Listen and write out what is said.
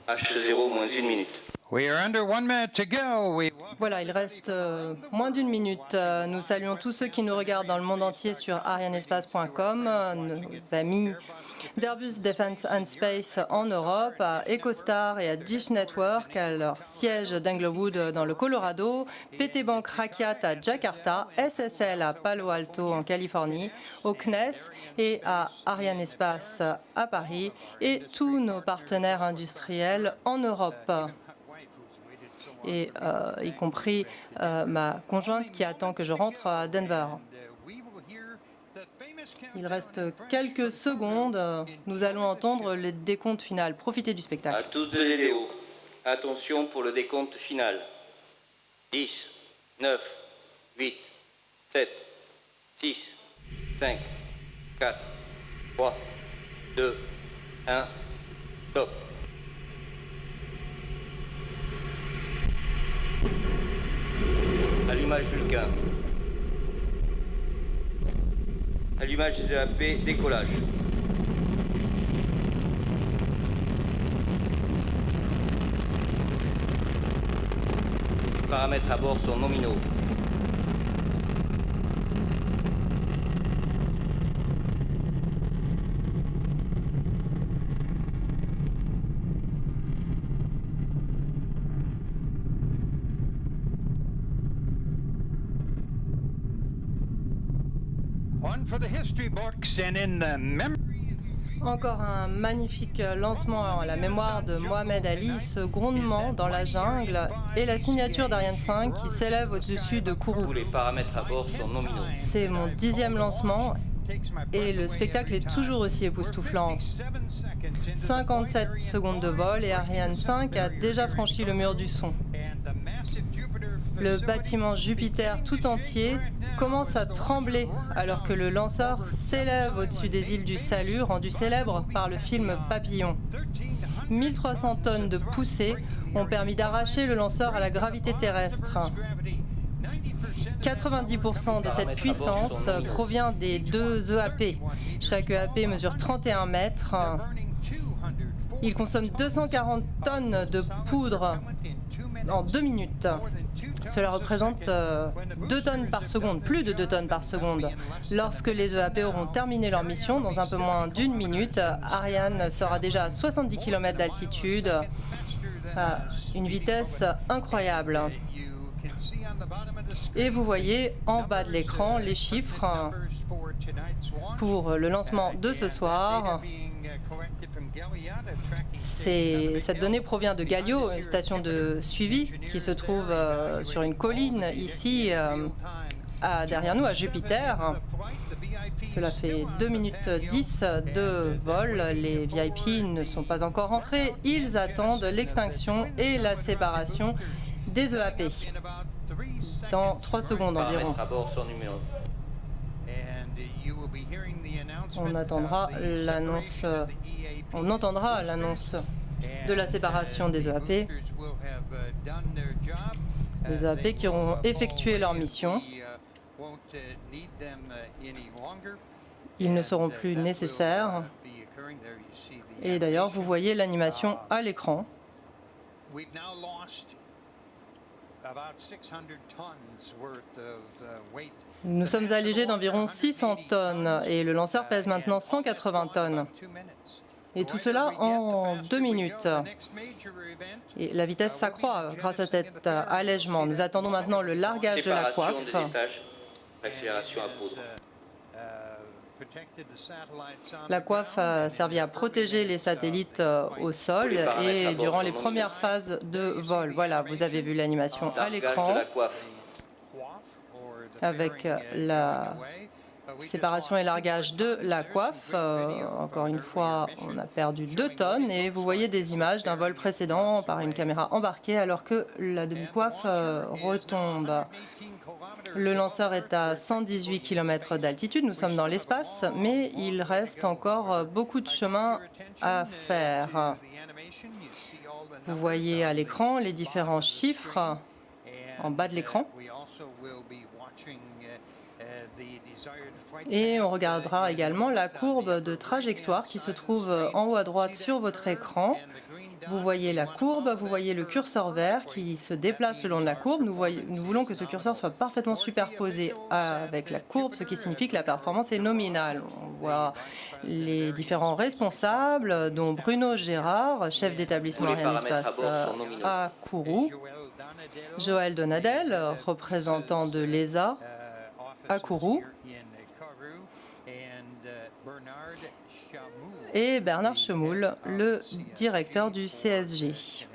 H0 moins 1 minute. We are under 1 minute to go. Voilà, il reste moins d'une minute. Nous saluons tous ceux qui nous regardent dans le monde entier sur arianespace.com, nos amis d'Airbus Defence and Space en Europe, à EchoStar et à Dish Network, à leur siège d'Englewood dans le Colorado, PT Bank Rakyat à Jakarta, SSL à Palo Alto en Californie, au CNES et à Arianespace à Paris, et tous nos partenaires industriels en Europe. Et y compris ma conjointe qui attend que je rentre à Denver. Il reste quelques secondes. Nous allons entendre le décompte final. Profitez du spectacle. À tous de l'EDO, attention pour le décompte final. 10, 9, 8, 7, 6, 5, 4, 3, 2, 1, stop. Allumage Vulcain. Allumage des EAP, décollage. Paramètres à bord sont nominaux. Encore un magnifique lancement à la mémoire de Mohamed Ali, ce grondement dans la jungle et la signature d'Ariane 5 qui s'élève au-dessus de Kourou. Tous les paramètres à bord sont nominaux. C'est mon 10e lancement et le spectacle est toujours aussi époustouflant. 57 secondes de vol et Ariane 5 a déjà franchi le mur du son. Le bâtiment Jupiter tout entier commence à trembler alors que le lanceur s'élève au-dessus des îles du Salut, rendu célèbre par le film Papillon. 1300 tonnes de poussée ont permis d'arracher le lanceur à la gravité terrestre. 90% de cette puissance provient des 2 EAP. Chaque EAP mesure 31 mètres. Il consomme 240 tonnes de poudre en 2 minutes. Cela représente 2 tonnes par seconde, plus de 2 tonnes par seconde. Lorsque les EAP auront terminé leur mission, dans un peu moins d'1 minute, Ariane sera déjà à 70 km d'altitude, à une vitesse incroyable. Et vous voyez en bas de l'écran les chiffres pour le lancement de ce soir. Cette donnée provient de Galio, une station de suivi qui se trouve sur une colline ici derrière nous à Jupiter. Cela fait 2 minutes 10 de vol. Les VIP ne sont pas encore rentrés. Ils attendent l'extinction et la séparation des EAP dans 3 secondes environ. Paramètres à bord sont numéros. On entendra l'annonce de la séparation des EAP. Les EAP qui auront effectué leur mission. Ils ne seront plus nécessaires. Et d'ailleurs, vous voyez l'animation à l'écran. Nous sommes allégés d'environ 600 tonnes et le lanceur pèse maintenant 180 tonnes. Et tout cela en 2 minutes. Et la vitesse s'accroît grâce à cet allègement. Nous attendons maintenant le largage de la coiffe. Accélération à poudre. La coiffe a servi à protéger les satellites au sol et durant les premières phases de vol. Voilà, vous avez vu l'animation à l'écran avec la séparation et largage de la coiffe. Encore une fois, on a perdu 2 tonnes et vous voyez des images d'un vol précédent par une caméra embarquée alors que la demi-coiffe retombe. Le lanceur est à 118 km d'altitude, nous sommes dans l'espace, mais il reste encore beaucoup de chemin à faire. Vous voyez à l'écran les différents chiffres en bas de l'écran. Et on regardera également la courbe de trajectoire qui se trouve en haut à droite sur votre écran. Vous voyez la courbe, vous voyez le curseur vert qui se déplace le long de la courbe. Nous voulons que ce curseur soit parfaitement superposé avec la courbe, ce qui signifie que la performance est nominale. On voit les différents responsables, dont Bruno Gérard, chef d'établissement Tous les Ariane paramètres Espace à bord sont nominaux. à Kourou, Joël Donadel, représentant de l'ESA à Kourou, et Bernard Chemoul, le directeur du CSG.